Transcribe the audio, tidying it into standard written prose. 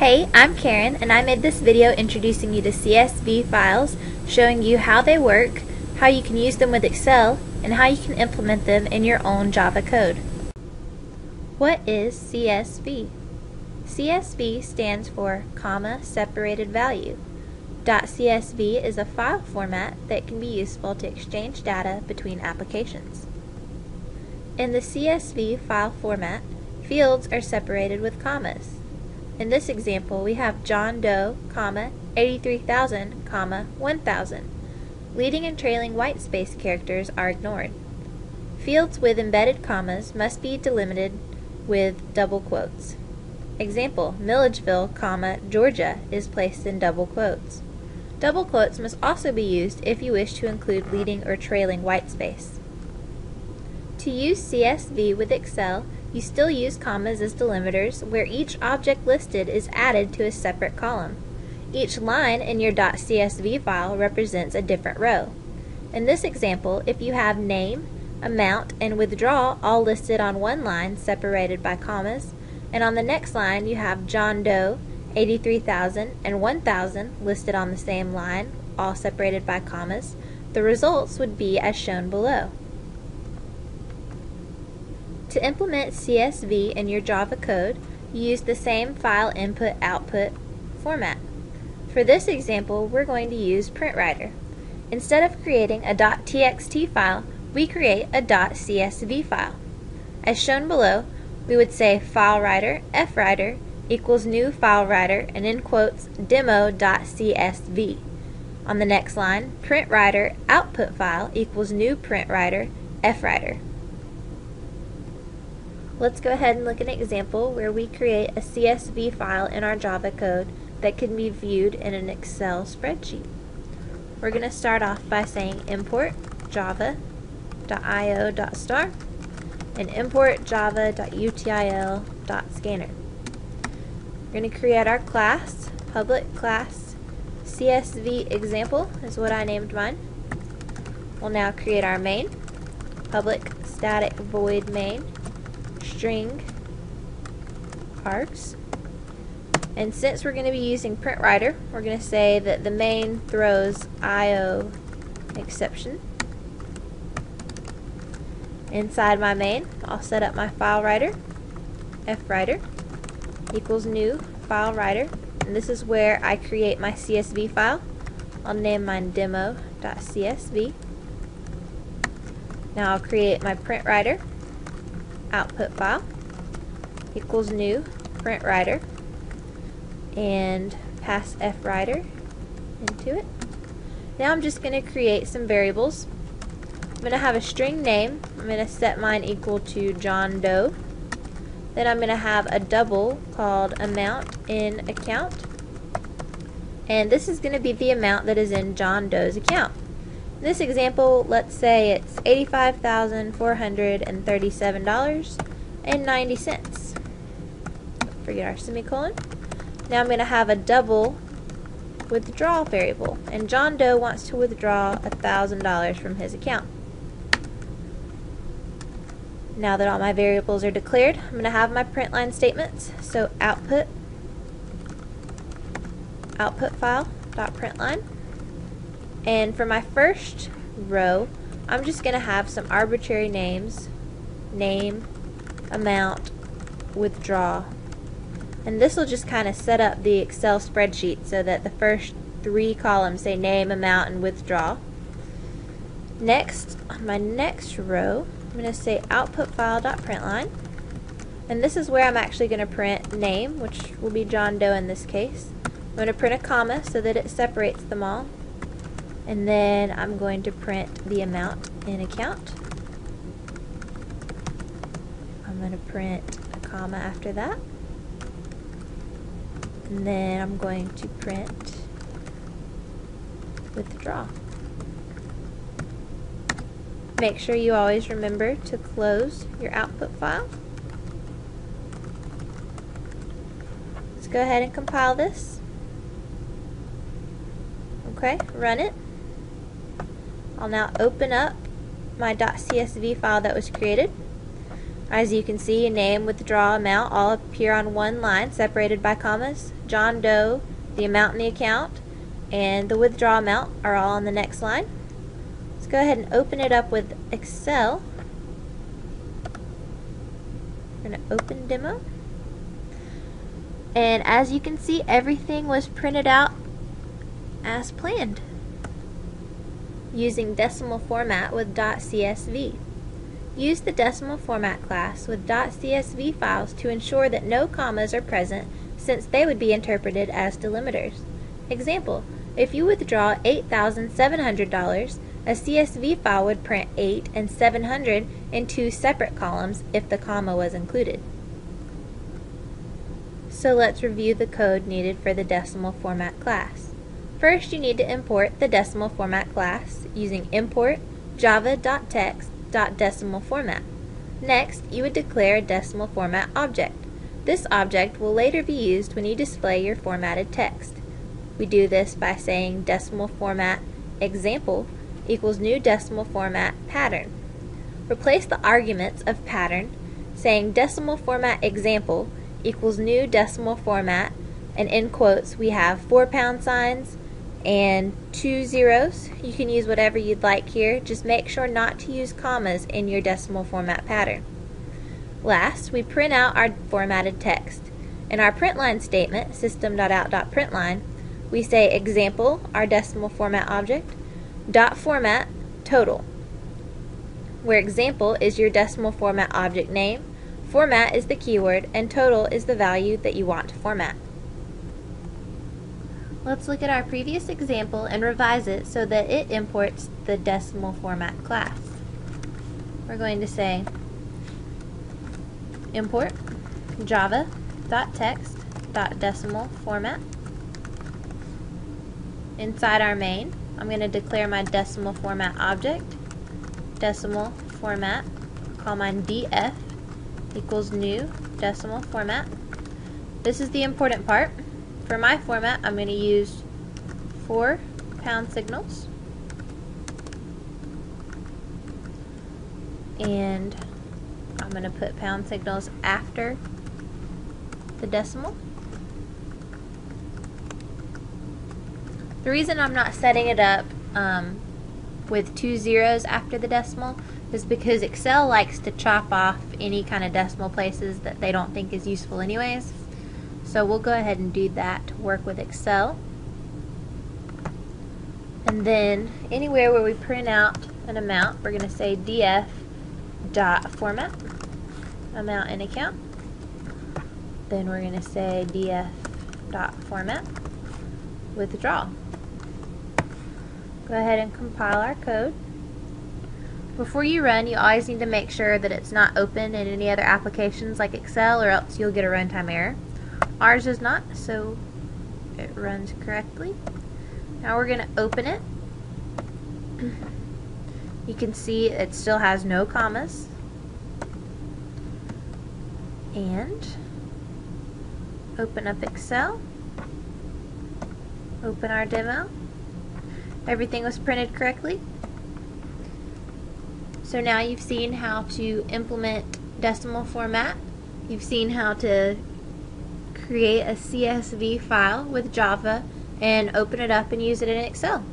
Hey, I'm Karen, and I made this video introducing you to CSV files, showing you how they work, how you can use them with Excel, and how you can implement them in your own Java code. What is CSV? CSV stands for comma separated value. .csv is a file format that can be useful to exchange data between applications. In the CSV file format, fields are separated with commas. In this example, we have John Doe, 83,000, 1,000. Leading and trailing whitespace characters are ignored. Fields with embedded commas must be delimited with double quotes. Example, Milledgeville, Georgia is placed in double quotes. Double quotes must also be used if you wish to include leading or trailing whitespace. To use CSV with Excel, you still use commas as delimiters, where each object listed is added to a separate column. Each line in your .csv file represents a different row. In this example, if you have name, amount, and withdraw all listed on one line separated by commas, and on the next line you have John Doe, 83,000, and 1,000 listed on the same line, all separated by commas, the results would be as shown below. To implement CSV in your Java code, you use the same file input-output format. For this example, we're going to use PrintWriter. Instead of creating a .txt file, we create a .csv file. As shown below, we would say FileWriter, fwriter, equals new FileWriter, and in quotes, demo.csv. On the next line, PrintWriter output file equals new PrintWriter, fwriter. Let's go ahead and look at an example where we create a CSV file in our Java code that can be viewed in an Excel spreadsheet. We're going to start off by saying import java.io.star and import java.util.scanner. We're going to create our class, public class CSV example is what I named mine. We'll now create our main, public static void main, string args, and since we're going to be using PrintWriter, we're going to say that the main throws IO exception. Inside my main, I'll set up my FileWriter, fwriter equals new FileWriter, and this is where I create my CSV file. I'll name mine demo.csv. Now I'll create my PrintWriter output file equals new PrintWriter and pass fwriter into it. Now I'm just going to create some variables. I'm going to have a string name. I'm going to set mine equal to John Doe. Then I'm going to have a double called amount in account, and this is going to be the amount that is in John Doe's account. In this example, let's say it's $85,437.90. Forget our semicolon. Now I'm going to have a double withdraw variable, and John Doe wants to withdraw $1,000 from his account. Now that all my variables are declared, I'm going to have my print line statements. So output file.println. And for my first row, I'm just going to have some arbitrary names, name, amount, withdraw. And this will just kind of set up the Excel spreadsheet so that the first three columns say name, amount, and withdraw. Next, on my next row, I'm going to say output file.println. And this is where I'm actually going to print name, which will be John Doe in this case. I'm going to print a comma so that it separates them all. And then I'm going to print the amount in account. I'm going to print a comma after that. And then I'm going to print withdraw. Make sure you always remember to close your output file. Let's go ahead and compile this. Okay, run it. I'll now open up my .csv file that was created. As you can see, name, withdrawal amount all appear on one line separated by commas. John Doe, the amount in the account, and the withdrawal amount are all on the next line. Let's go ahead and open it up with Excel. We're going to open demo. And as you can see, everything was printed out as planned using decimal format with .csv. Use the decimal format class with .csv files to ensure that no commas are present, since they would be interpreted as delimiters. Example, if you withdraw $8,700, a CSV file would print 8 and 700 in two separate columns if the comma was included. So let's review the code needed for the decimal format class. First, you need to import the decimal format class using import java.text.decimal format. Next, you would declare a decimal format object. This object will later be used when you display your formatted text. We do this by saying decimal format example equals new decimal format pattern. Replace the arguments of pattern saying decimal format example equals new decimal format, and in quotes we have 4 pound signs and 2 zeros. You can use whatever you'd like here, just make sure not to use commas in your decimal format pattern. Last, we print out our formatted text. In our print line statement, system.out.println, we say example, our decimal format object, dot format total, where example is your decimal format object name, format is the keyword, and total is the value that you want to format. Let's look at our previous example and revise it so that it imports the decimal format class. We're going to say import java.text.decimal format. Inside our main, I'm going to declare my decimal format object, decimal format, call mine df equals new decimal format. This is the important part. For my format, I'm going to use 4 pound signals, and I'm going to put pound signals after the decimal. The reason I'm not setting it up with 2 zeros after the decimal is because Excel likes to chop off any kind of decimal places that they don't think is useful anyways. So we'll go ahead and do that to work with Excel. And then anywhere where we print out an amount, we're going to say df.format, amount in account. Then we're going to say df.format, withdrawal. Go ahead and compile our code. Before you run, you always need to make sure that it's not open in any other applications like Excel, or else you'll get a runtime error. Ours is not, so it runs correctly. Now we're going to open it. You can see it still has no commas. And open up Excel. Open our demo. Everything was printed correctly. So now you've seen how to implement decimal format. You've seen how to create a CSV file with Java and open it up and use it in Excel.